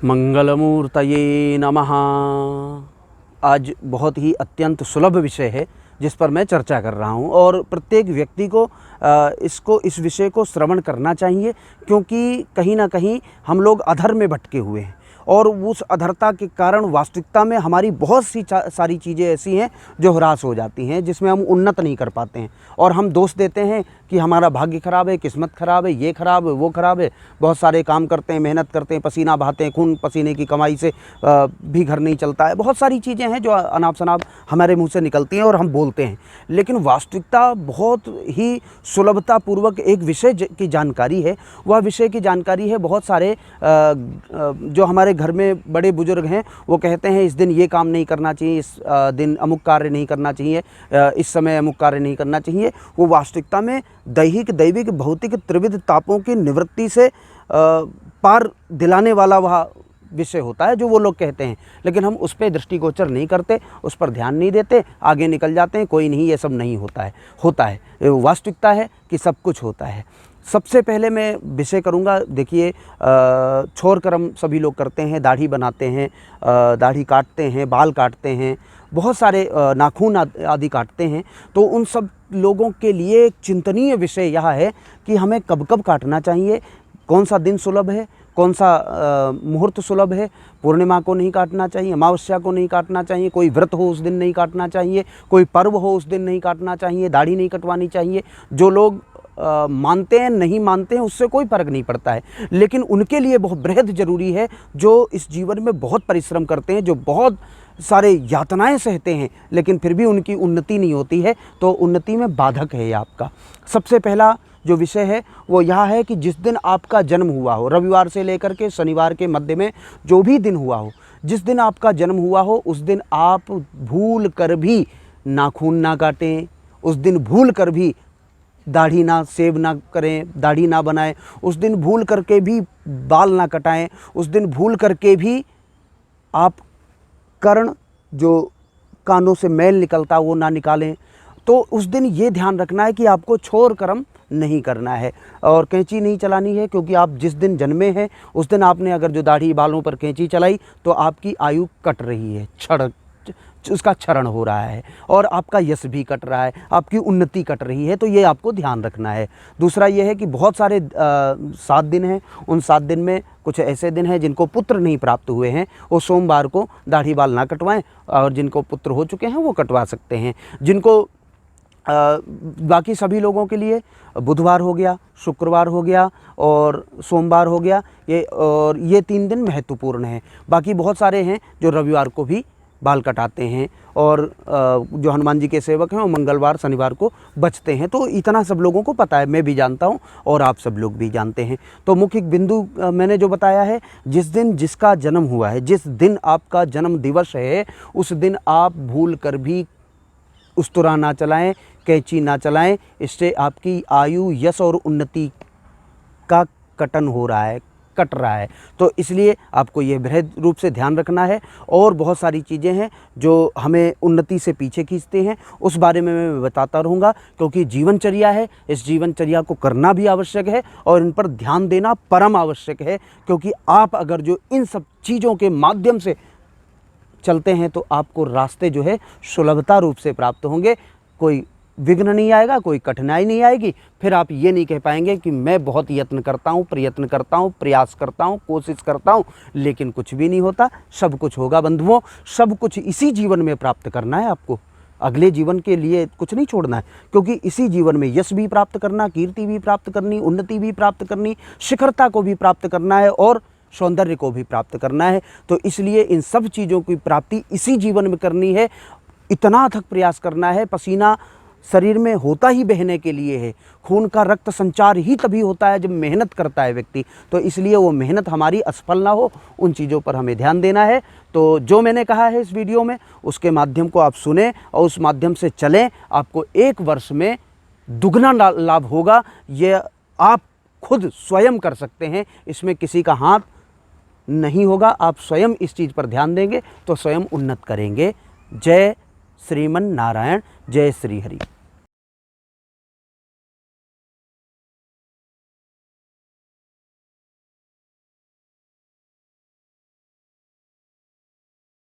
मंगलमूर्तये नमः। आज बहुत ही अत्यंत सुलभ विषय है जिस पर मैं चर्चा कर रहा हूं और प्रत्येक व्यक्ति को इस विषय को श्रवण करना चाहिए, क्योंकि कहीं ना कहीं हम लोग अधर में भटके हुए हैं और उस अधरता के कारण वास्तविकता में हमारी बहुत सी सारी चीज़ें ऐसी हैं जो ह्रास हो जाती हैं, जिसमें हम उन्नत नहीं कर पाते हैं और हम दोष देते हैं कि हमारा भाग्य ख़राब है, किस्मत ख़राब है, ये ख़राब है, वो ख़राब है। बहुत सारे काम करते हैं, मेहनत करते हैं, पसीना बहाते हैं, खून पसीने की कमाई से भी घर नहीं चलता है। बहुत सारी चीज़ें हैं जो अनाप शनाप हमारे मुँह से निकलती हैं और हम बोलते हैं, लेकिन वास्तविकता बहुत ही सुलभतापूर्वक एक विषय की जानकारी है। वह विषय की जानकारी है बहुत सारे जो हमारे घर में बड़े बुजुर्ग हैं वो कहते हैं इस दिन ये काम नहीं करना चाहिए, इस दिन अमुक कार्य नहीं करना चाहिए, इस समय अमुक कार्य नहीं करना चाहिए। वो वास्तविकता में दैहिक, दैविक, भौतिक त्रिविध तापों की निवृत्ति से पार दिलाने वाला वह विषय होता है जो वो लोग कहते हैं, लेकिन हम उस पर दृष्टिगोचर नहीं करते, उस पर ध्यान नहीं देते, आगे निकल जाते हैं। कोई नहीं, ये सब नहीं होता है। वास्तविकता है कि सब कुछ होता है। सबसे पहले मैं विषय करूंगा, देखिए छोर कर्म सभी लोग करते हैं, दाढ़ी बनाते हैं, दाढ़ी काटते हैं, बाल काटते हैं, बहुत सारे नाखून आदि काटते हैं। तो उन सब लोगों के लिए एक चिंतनीय विषय यह है कि हमें कब कब काटना चाहिए, कौन सा दिन सुलभ है, कौन सा मुहूर्त सुलभ है। पूर्णिमा को नहीं काटना चाहिए, अमावस्या को नहीं काटना चाहिए, कोई व्रत हो उस दिन नहीं काटना चाहिए, कोई पर्व हो उस दिन नहीं काटना चाहिए, दाढ़ी नहीं कटवानी चाहिए। जो लोग मानते हैं, नहीं मानते हैं, उससे कोई फ़र्क नहीं पड़ता है, लेकिन उनके लिए बहुत बेहद ज़रूरी है जो इस जीवन में बहुत परिश्रम करते हैं, जो बहुत सारे यातनाएं सहते हैं, लेकिन फिर भी उनकी उन्नति नहीं होती है। तो उन्नति में बाधक है ये आपका। सबसे पहला जो विषय है वो यह है कि जिस दिन आपका जन्म हुआ हो, रविवार से लेकर के शनिवार के मध्य में जो भी दिन हुआ हो, जिस दिन आपका जन्म हुआ हो उस दिन आप भूल कर भी नाखून ना काटें, उस दिन भूल कर भी दाढ़ी ना शेव ना करें, दाढ़ी ना बनाएं, उस दिन भूल करके भी बाल ना कटाएं, उस दिन भूल करके भी आप कर्ण जो कानों से मैल निकलता वो ना निकालें। तो उस दिन ये ध्यान रखना है कि आपको छोर कर्म नहीं करना है और कैंची नहीं चलानी है, क्योंकि आप जिस दिन जन्मे हैं उस दिन आपने अगर जो दाढ़ी बालों पर कैंची चलाई तो आपकी आयु कट रही है, उसका क्षरण हो रहा है और आपका यश भी कट रहा है, आपकी उन्नति कट रही है। तो ये आपको ध्यान रखना है। दूसरा ये है कि बहुत सारे 7 दिन हैं, उन 7 दिन में कुछ ऐसे दिन हैं जिनको पुत्र नहीं प्राप्त हुए हैं, वो सोमवार को दाढ़ी बाल ना कटवाएं, और जिनको पुत्र हो चुके हैं वो कटवा सकते हैं। जिनको बाकी सभी लोगों के लिए बुधवार हो गया, शुक्रवार हो गया और सोमवार हो गया, ये 3 दिन महत्वपूर्ण हैं। बाकी बहुत सारे हैं जो रविवार को भी बाल कटाते हैं और जो हनुमान जी के सेवक हैं वो मंगलवार शनिवार को बचते हैं। तो इतना सब लोगों को पता है, मैं भी जानता हूँ और आप सब लोग भी जानते हैं। तो मुख्य बिंदु मैंने जो बताया है, जिस दिन जिसका जन्म हुआ है, जिस दिन आपका जन्म दिवस है, उस दिन आप भूल कर भी उस्तरा ना चलाएं, कैंची ना चलाएं। इससे आपकी आयु, यश और उन्नति का कटन हो रहा है, कट रहा है। तो इसलिए आपको ये बृहद रूप से ध्यान रखना है। और बहुत सारी चीज़ें हैं जो हमें उन्नति से पीछे खींचते हैं, उस बारे में मैं बताता रहूँगा, क्योंकि जीवनचर्या है, इस जीवनचर्या को करना भी आवश्यक है और इन पर ध्यान देना परम आवश्यक है। क्योंकि आप अगर जो इन सब चीज़ों के माध्यम से चलते हैं तो आपको रास्ते जो है सुलभता रूप से प्राप्त होंगे, कोई विघ्न नहीं आएगा, कोई कठिनाई नहीं आएगी। फिर आप ये नहीं कह पाएंगे कि मैं बहुत यत्न करता हूँ, प्रयत्न करता हूँ, प्रयास करता हूँ, कोशिश करता हूँ, लेकिन कुछ भी नहीं होता। सब कुछ होगा बंधुओं, सब कुछ इसी जीवन में प्राप्त करना है आपको। अगले जीवन के लिए कुछ नहीं छोड़ना है, क्योंकि इसी जीवन में यश भी प्राप्त करना, कीर्ति भी प्राप्त करनी, उन्नति भी प्राप्त करनी, शिखरता को भी प्राप्त करना है और सौंदर्य को भी प्राप्त करना है। तो इसलिए इन सब चीज़ों की प्राप्ति इसी जीवन में करनी है। इतना अथक प्रयास करना है। पसीना शरीर में होता ही बहने के लिए है, खून का रक्त संचार ही तभी होता है जब मेहनत करता है व्यक्ति। तो इसलिए वो मेहनत हमारी असफल ना हो, उन चीज़ों पर हमें ध्यान देना है। तो जो मैंने कहा है इस वीडियो में, उसके माध्यम को आप सुने और उस माध्यम से चलें। आपको 1 वर्ष में दुगना लाभ होगा। ये आप खुद स्वयं कर सकते हैं, इसमें किसी का हाथ नहीं होगा। आप स्वयं इस चीज़ पर ध्यान देंगे तो स्वयं उन्नत करेंगे। जय श्रीमन नारायण, जय श्री हरि।